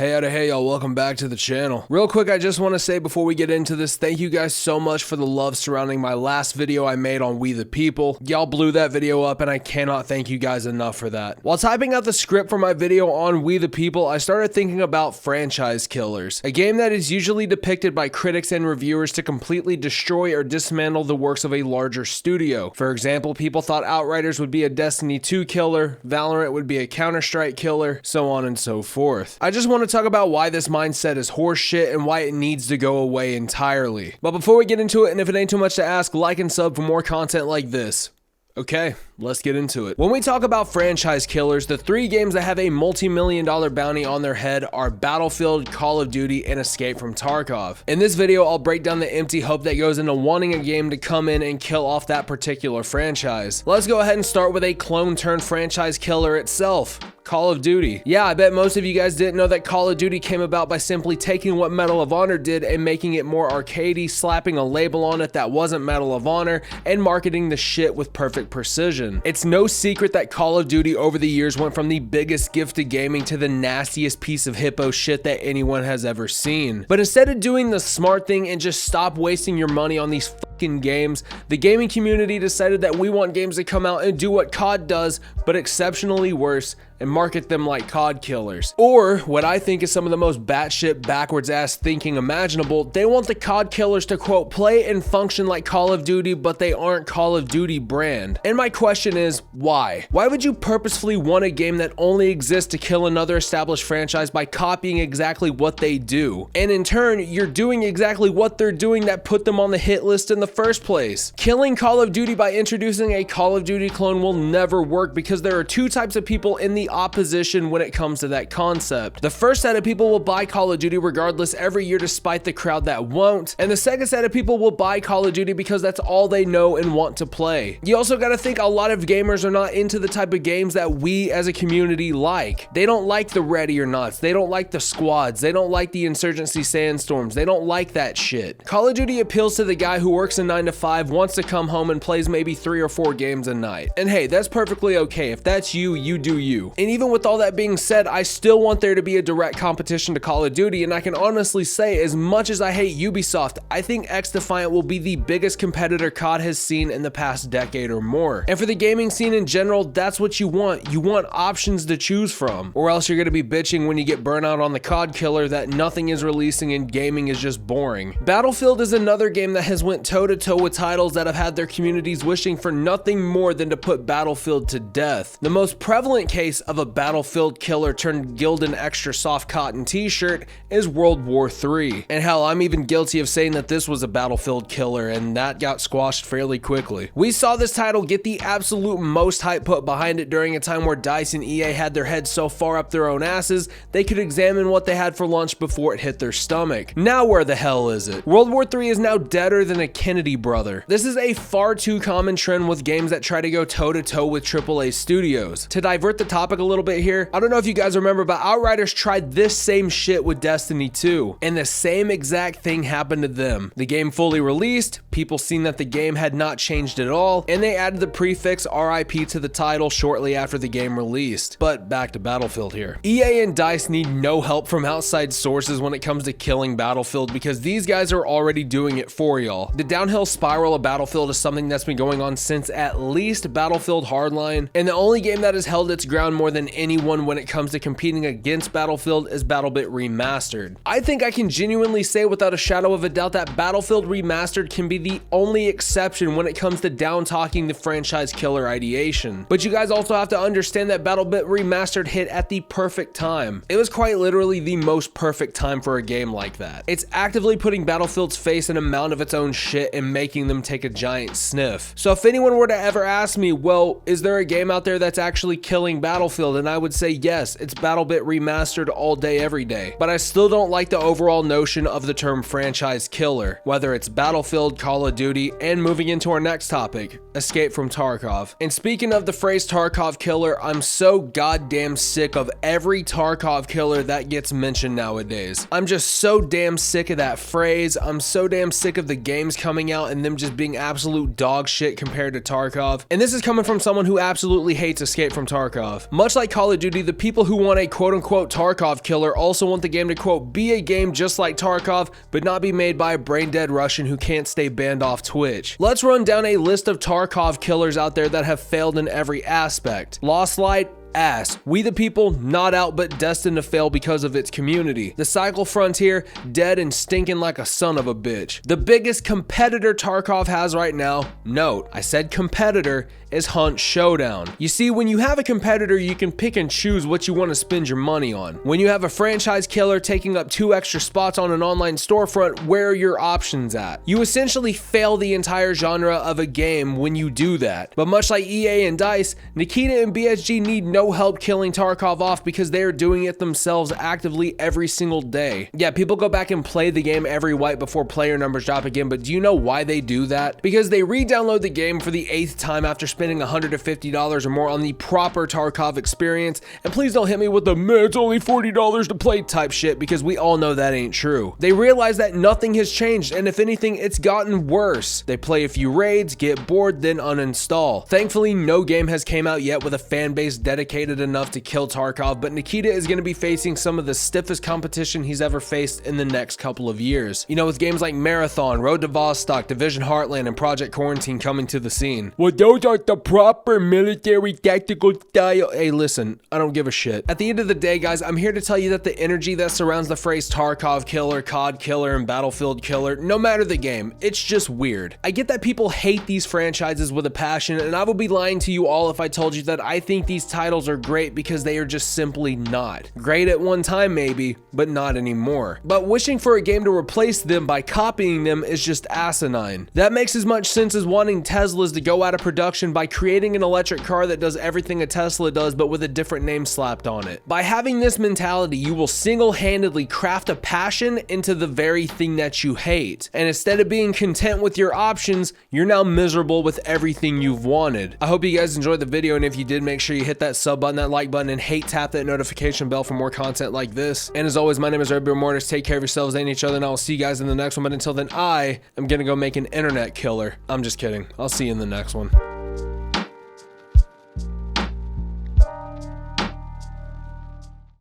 Hey y'all, welcome back to the channel. Real quick, I just want to say before we get into this, thank you guys so much for the love surrounding my last video I made on We the People. Y'all blew that video up and I cannot thank you guys enough for that. While typing out the script for my video on We the People, I started thinking about franchise killers, a game that is usually depicted by critics and reviewers to completely destroy or dismantle the works of a larger studio. For example, people thought Outriders would be a Destiny 2 killer, Valorant would be a Counter-Strike killer, so on and so forth. I just want to talk about why this mindset is horseshit and why it needs to go away entirely. But before we get into it, and if it ain't too much to ask, like and sub for more content like this. Okay, let's get into it. When we talk about franchise killers, the three games that have a multi-million-dollar bounty on their head are Battlefield, Call of Duty, and Escape from Tarkov. In this video, I'll break down the empty hope that goes into wanting a game to come in and kill off that particular franchise. Let's go ahead and start with a clone turned franchise killer itself. Call of Duty. Yeah, I bet most of you guys didn't know that Call of Duty came about by simply taking what Medal of Honor did and making it more arcadey, slapping a label on it that wasn't Medal of Honor, and marketing the shit with perfect precision. It's no secret that Call of Duty over the years went from the biggest gift to gaming to the nastiest piece of hippo shit that anyone has ever seen. But instead of doing the smart thing and just stop wasting your money on these fucking games, the gaming community decided that we want games to come out and do what COD does, but exceptionally worse, and market them like COD killers. Or, what I think is some of the most batshit backwards ass thinking imaginable, they want the COD killers to quote, play and function like Call of Duty, but they aren't Call of Duty brand. And my question is, why? Why would you purposefully want a game that only exists to kill another established franchise by copying exactly what they do? And in turn, you're doing exactly what they're doing that put them on the hit list in the first place. Killing Call of Duty by introducing a Call of Duty clone will never work because there are two types of people in the opposition when it comes to that concept. The first set of people will buy Call of Duty regardless every year despite the crowd that won't, and the second set of people will buy Call of Duty because that's all they know and want to play. You also gotta think a lot of gamers are not into the type of games that we as a community like. They don't like the Ready or Nots, they don't like the squads, they don't like the Insurgency Sandstorms, they don't like that shit. Call of Duty appeals to the guy who works a 9 to 5, wants to come home and plays maybe 3 or 4 games a night. And hey, that's perfectly okay. If that's you, you do you. And even with all that being said, I still want there to be a direct competition to Call of Duty, and I can honestly say, as much as I hate Ubisoft, I think XDefiant will be the biggest competitor COD has seen in the past decade or more. And for the gaming scene in general, that's what you want. You want options to choose from, or else you're gonna be bitching when you get burnt out on the COD killer that nothing is releasing and gaming is just boring. Battlefield is another game that has went toe-to-toe with titles that have had their communities wishing for nothing more than to put Battlefield to death. The most prevalent case of a Battlefield killer turned Gildan extra soft cotton t-shirt is World War III. And hell, I'm even guilty of saying that this was a Battlefield killer, and that got squashed fairly quickly. We saw this title get the absolute most hype put behind it during a time where DICE and EA had their heads so far up their own asses, they could examine what they had for lunch before it hit their stomach. Now where the hell is it? World War III is now deader than a Kennedy brother. This is a far too common trend with games that try to go toe-to-toe with AAA studios. To divert the topic a little bit here, I don't know if you guys remember, but Outriders tried this same shit with Destiny 2, and the same exact thing happened to them. The game fully released, people seen that the game had not changed at all, and they added the prefix RIP to the title shortly after the game released. But back to Battlefield here. EA and DICE need no help from outside sources when it comes to killing Battlefield because these guys are already doing it for y'all. The downhill spiral of Battlefield is something that's been going on since at least Battlefield Hardline, and the only game that has held its ground more than anyone when it comes to competing against Battlefield is BattleBit Remastered. I think I can genuinely say without a shadow of a doubt that Battlefield Remastered can be the only exception when it comes to down-talking the franchise killer ideation. But you guys also have to understand that BattleBit Remastered hit at the perfect time. It was quite literally the most perfect time for a game like that. It's actively putting Battlefield's face in a mound of its own shit and making them take a giant sniff. So if anyone were to ever ask me, well, is there a game out there that's actually killing Battlefield? And I would say yes, it's BattleBit Remastered all day, every day. But I still don't like the overall notion of the term franchise killer, whether it's Battlefield, Call of Duty, and moving into our next topic, Escape from Tarkov. And speaking of the phrase Tarkov Killer, I'm so goddamn sick of every Tarkov killer that gets mentioned nowadays. I'm just so damn sick of that phrase. I'm so damn sick of the games coming out and them just being absolute dog shit compared to Tarkov. And this is coming from someone who absolutely hates Escape from Tarkov. Much like Call of Duty, the people who want a quote-unquote Tarkov killer also want the game to quote be a game just like Tarkov, but not be made by a brain-dead Russian who can't stay banned off Twitch. Let's run down a list of Tarkov killers out there that have failed in every aspect. Lost Light, ass. We the People, not out but destined to fail because of its community. The Cycle Frontier, dead and stinking like a son of a bitch. The biggest competitor Tarkov has right now, note, I said competitor, is Hunt Showdown. You see, when you have a competitor, you can pick and choose what you want to spend your money on. When you have a franchise killer taking up 2 extra spots on an online storefront, where are your options at? You essentially fail the entire genre of a game when you do that. But much like EA and DICE, Nikita and BSG need no help killing Tarkov off because they are doing it themselves actively every single day. Yeah, people go back and play the game every wipe before player numbers drop again, but do you know why they do that? Because they re-download the game for the 8th time after spending $150 or more on the proper Tarkov experience. And please don't hit me with the "man, it's only $40 to play" type shit, because we all know that ain't true. They realize that nothing has changed, and if anything, it's gotten worse. They play a few raids, get bored, then uninstall. Thankfully, no game has came out yet with a fan base dedicated enough to kill Tarkov, but Nikita is going to be facing some of the stiffest competition he's ever faced in the next couple of years. You know, with games like Marathon, Road to Vostok, Division Heartland, and Project Quarantine coming to the scene. Well, those are the proper military tactical style. Hey, listen, I don't give a shit. At the end of the day, guys, I'm here to tell you that the energy that surrounds the phrase Tarkov Killer, CoD Killer, and Battlefield Killer, no matter the game, it's just weird. I get that people hate these franchises with a passion, and I would be lying to you all if I told you that I think these titles are great, because they are just simply not. Great at one time maybe, but not anymore. But wishing for a game to replace them by copying them is just asinine. That makes as much sense as wanting Teslas to go out of production by creating an electric car that does everything a Tesla does but with a different name slapped on it. By having this mentality, you will single-handedly craft a passion into the very thing that you hate. And instead of being content with your options, you're now miserable with everything you've wanted. I hope you guys enjoyed the video, and if you did, make sure you hit that sub button, that like button, and hate tap that notification bell for more content like this. And as always, my name is BattleBit Remastered. Take care of yourselves and each other, and I will see you guys in the next one. But until then, I am gonna go make an internet killer. I'm just kidding. I'll see you in the next one.